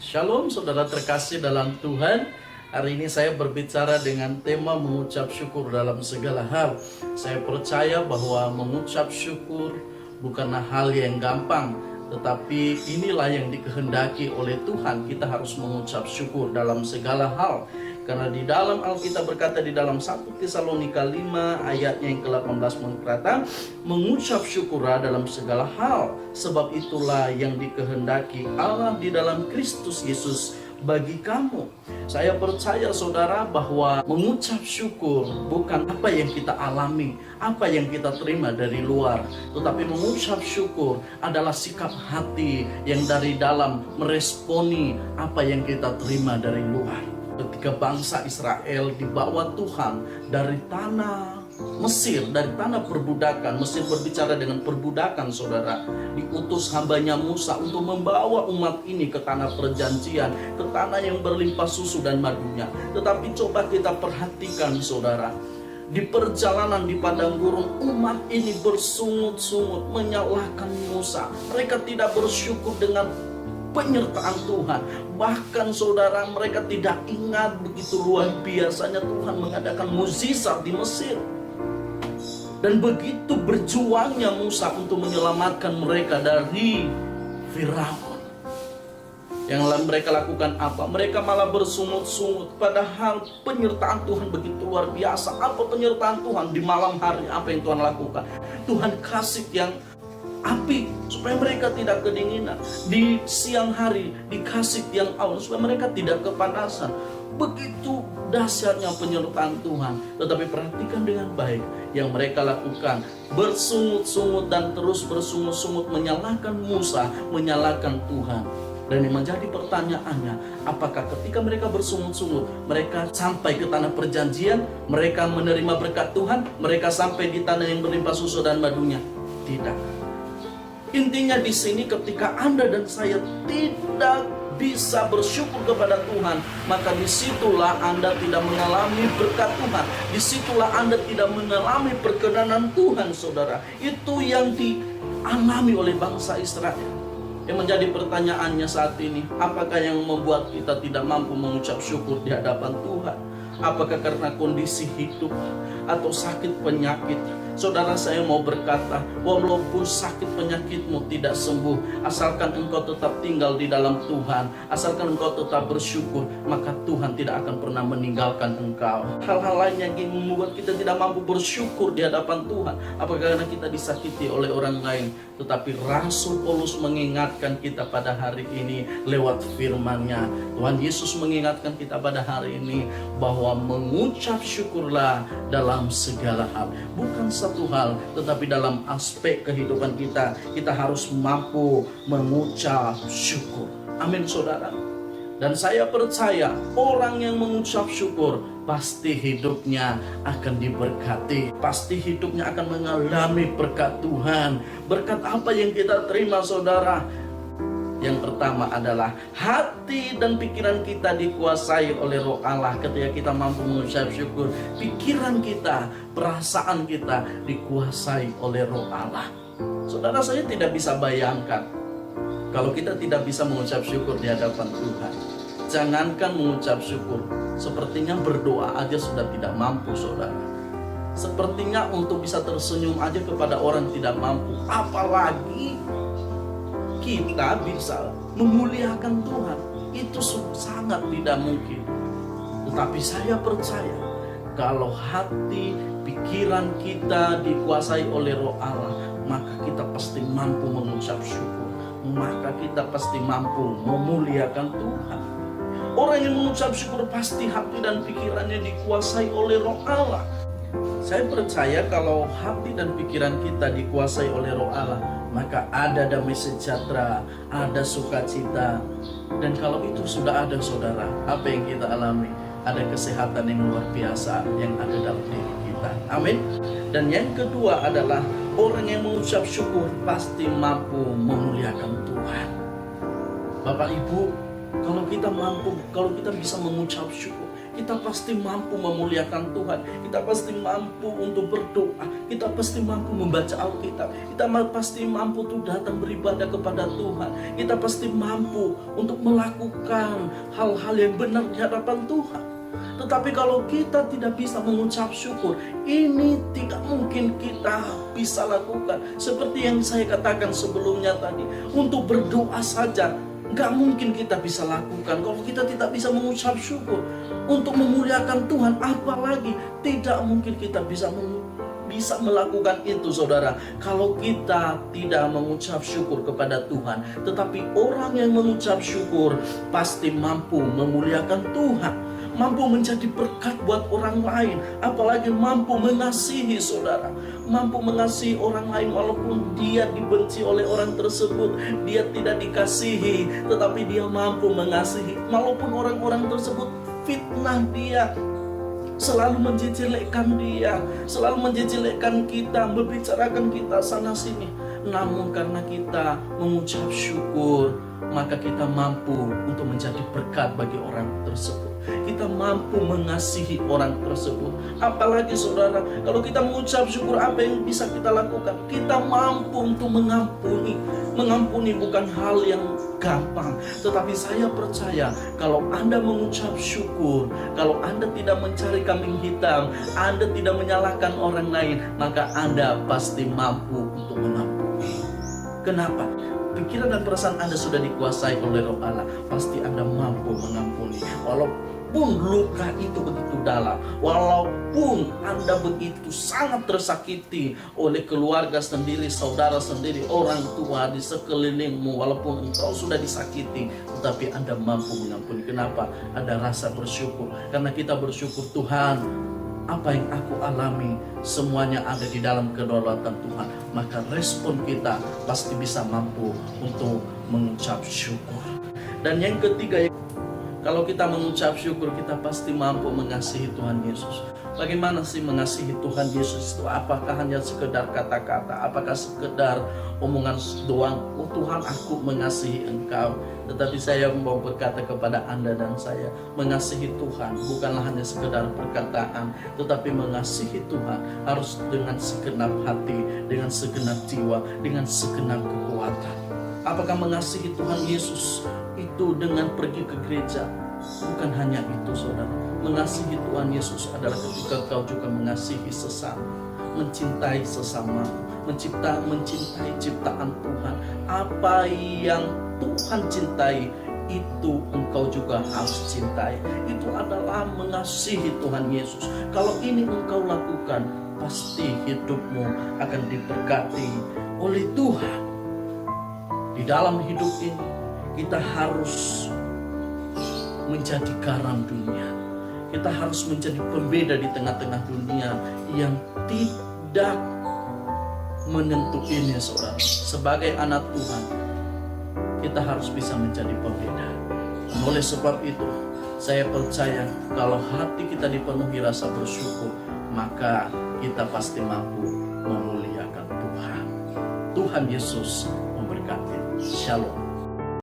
Shalom saudara terkasih dalam Tuhan. Hari ini saya berbicara dengan tema mengucap syukur dalam segala hal. Saya percaya bahwa mengucap syukur bukanlah hal yang gampang, tetapi inilah yang dikehendaki oleh Tuhan. Kita harus mengucap syukur dalam segala hal. Karena di dalam Alkitab berkata di dalam 1 Tesalonika 5 ayatnya yang ke-18 berkata, mengucap syukurlah dalam segala hal, sebab itulah yang dikehendaki Allah di dalam Kristus Yesus bagi kamu. Saya percaya saudara bahwa mengucap syukur bukan apa yang kita alami, apa yang kita terima dari luar, tetapi mengucap syukur adalah sikap hati yang dari dalam meresponi apa yang kita terima dari luar. Ketika bangsa Israel dibawa Tuhan dari tanah Mesir, dari tanah perbudakan. Mesir berbicara dengan perbudakan, saudara. Diutus hambanya Musa untuk membawa umat ini ke tanah perjanjian, ke tanah yang berlimpah susu dan madunya. Tetapi coba kita perhatikan, saudara, di perjalanan di padang gurun, umat ini bersungut-sungut menyalahkan Musa. Mereka tidak bersyukur dengan penyertaan Tuhan. Bahkan saudara, mereka tidak ingat begitu luar biasanya Tuhan mengadakan mukjizat di Mesir. Dan begitu berjuangnya Musa untuk menyelamatkan mereka dari Firaun. Yang mereka lakukan apa? Mereka malah bersungut-sungut. Padahal penyertaan Tuhan begitu luar biasa. Apa penyertaan Tuhan di malam hari? Apa yang Tuhan lakukan? Tuhan kasih yang api supaya mereka tidak kedinginan. Di siang hari dikasih tiang awan supaya mereka tidak kepanasan. Begitu dahsyatnya penyertaan Tuhan. Tetapi perhatikan dengan baik yang mereka lakukan, bersungut-sungut dan terus bersungut-sungut menyalahkan Musa, menyalahkan Tuhan. Dan yang menjadi pertanyaannya, apakah ketika mereka bersungut-sungut, mereka sampai ke tanah perjanjian, mereka menerima berkat Tuhan, mereka sampai di tanah yang berlimpah susu dan madunya? Tidak. Intinya di sini ketika Anda dan saya tidak bisa bersyukur kepada Tuhan, maka disitulah Anda tidak mengalami berkat Tuhan. Disitulah Anda tidak mengalami perkenanan Tuhan, saudara. Itu yang dialami oleh bangsa Israel. Yang menjadi pertanyaannya saat ini, apakah yang membuat kita tidak mampu mengucap syukur di hadapan Tuhan? Apakah karena kondisi hidup atau sakit penyakit? Saudara, saya mau berkata, walaupun sakit penyakitmu tidak sembuh, asalkan engkau tetap tinggal di dalam Tuhan, asalkan engkau tetap bersyukur, maka Tuhan tidak akan pernah meninggalkan engkau. Hal-hal lain yang membuat kita tidak mampu bersyukur di hadapan Tuhan, apakah karena kita disakiti oleh orang lain? Tetapi Rasul Paulus mengingatkan kita pada hari ini lewat firman-Nya. Tuhan Yesus mengingatkan kita pada hari ini bahwa mengucap syukurlah dalam segala hal. Bukan satu hal, tetapi dalam aspek kehidupan kita, kita harus mampu mengucap syukur. Amin, saudara. Dan saya percaya orang yang mengucap syukur pasti hidupnya akan diberkati. Pasti hidupnya akan mengalami berkat Tuhan. Berkat apa yang kita terima, saudara? Yang pertama adalah hati dan pikiran kita dikuasai oleh Roh Allah. Ketika kita mampu mengucap syukur, pikiran kita, perasaan kita dikuasai oleh Roh Allah. Saudara, saya tidak bisa bayangkan kalau kita tidak bisa mengucap syukur di hadapan Tuhan. Jangankan mengucap syukur, sepertinya berdoa aja sudah tidak mampu, saudara. Sepertinya untuk bisa tersenyum aja kepada orang tidak mampu, apalagi kita bisa memuliakan Tuhan. Itu sangat tidak mungkin. Tetapi saya percaya kalau hati, pikiran kita dikuasai oleh Roh Allah, maka kita pasti mampu mengucap syukur. Maka kita pasti mampu memuliakan Tuhan. Orang yang mengucap syukur pasti hati dan pikirannya dikuasai oleh Roh Allah. Saya percaya kalau hati dan pikiran kita dikuasai oleh Roh Allah, maka ada damai sejahtera, ada sukacita. Dan kalau itu sudah ada, saudara, apa yang kita alami? Ada kesehatan yang luar biasa yang ada dalam diri kita. Amin. Dan yang kedua adalah orang yang mengucap syukur pasti mampu memuliakan Tuhan. Bapak Ibu, kalau kita mampu, kalau kita bisa mengucap syukur, kita pasti mampu memuliakan Tuhan. Kita pasti mampu untuk berdoa. Kita pasti mampu membaca Alkitab. Kita pasti mampu untuk datang beribadah kepada Tuhan. Kita pasti mampu untuk melakukan hal-hal yang benar di hadapan Tuhan. Tetapi kalau kita tidak bisa mengucap syukur, ini tidak mungkin kita bisa lakukan. Seperti yang saya katakan sebelumnya tadi, untuk berdoa saja nggak mungkin kita bisa lakukan kalau kita tidak bisa mengucap syukur. Untuk memuliakan Tuhan, apalagi tidak mungkin kita bisa melakukan itu, saudara, kalau kita tidak mengucap syukur kepada Tuhan. Tetapi orang yang mengucap syukur pasti mampu memuliakan Tuhan, mampu menjadi berkat buat orang lain, apalagi mampu mengasihi, saudara, mampu mengasihi orang lain walaupun dia dibenci oleh orang tersebut, dia tidak dikasihi, tetapi dia mampu mengasihi walaupun orang-orang tersebut fitnah dia, selalu menjelekkan dia, selalu menjelekkan kita, membicarakan kita sana sini. Namun karena kita mengucap syukur, maka kita mampu untuk menjadi berkat bagi orang tersebut. Kita mampu mengasihi orang tersebut. Apalagi, saudara, kalau kita mengucap syukur, apa yang bisa kita lakukan? Kita mampu untuk mengampuni. Mengampuni bukan hal yang gampang, tetapi saya percaya kalau Anda mengucap syukur, kalau Anda tidak mencari kambing hitam, Anda tidak menyalahkan orang lain, maka Anda pasti mampu untuk mengampuni. Kenapa? Pikiran dan perasaan Anda sudah dikuasai oleh Roh Allah. Pasti Anda mampu mengampuni. Walaupun luka itu begitu dalam, walaupun Anda begitu sangat tersakiti oleh keluarga sendiri, saudara sendiri, orang tua di sekelilingmu, walaupun engkau sudah disakiti, tetapi Anda mampu mengampuni. Kenapa? Ada rasa bersyukur. Karena kita bersyukur, Tuhan, apa yang aku alami semuanya ada di dalam kedaulatan Tuhan. Maka respon kita pasti bisa mampu untuk mengucap syukur. Dan yang ketiga, kalau kita mengucap syukur, kita pasti mampu mengasihi Tuhan Yesus. Bagaimana sih mengasihi Tuhan Yesus itu? Apakah hanya sekedar kata-kata? Apakah sekedar omongan doang? Oh Tuhan, aku mengasihi Engkau. Tetapi saya mau berkata kepada Anda dan saya, mengasihi Tuhan bukanlah hanya sekedar perkataan, tetapi mengasihi Tuhan harus dengan segenap hati, dengan segenap jiwa, dengan segenap kekuatan. Apakah mengasihi Tuhan Yesus itu dengan pergi ke gereja? Bukan hanya itu, saudara. Mengasihi Tuhan Yesus adalah ketika kau juga mengasihi sesama, mencintai sesama, mencintai ciptaan Tuhan. Apa yang Tuhan cintai, itu engkau juga harus cintai. Itu adalah mengasihi Tuhan Yesus. Kalau ini engkau lakukan, pasti hidupmu akan diberkati oleh Tuhan. Di dalam hidup ini, kita harus menjadi garam dunia. Kita harus menjadi pembeda di tengah-tengah dunia yang tidak menentu ini, saudara. Sebagai anak Tuhan, kita harus bisa menjadi pembeda. Oleh sebab itu, saya percaya kalau hati kita dipenuhi rasa bersyukur, maka kita pasti mampu memuliakan Tuhan. Tuhan Yesus memberkati. Shalom.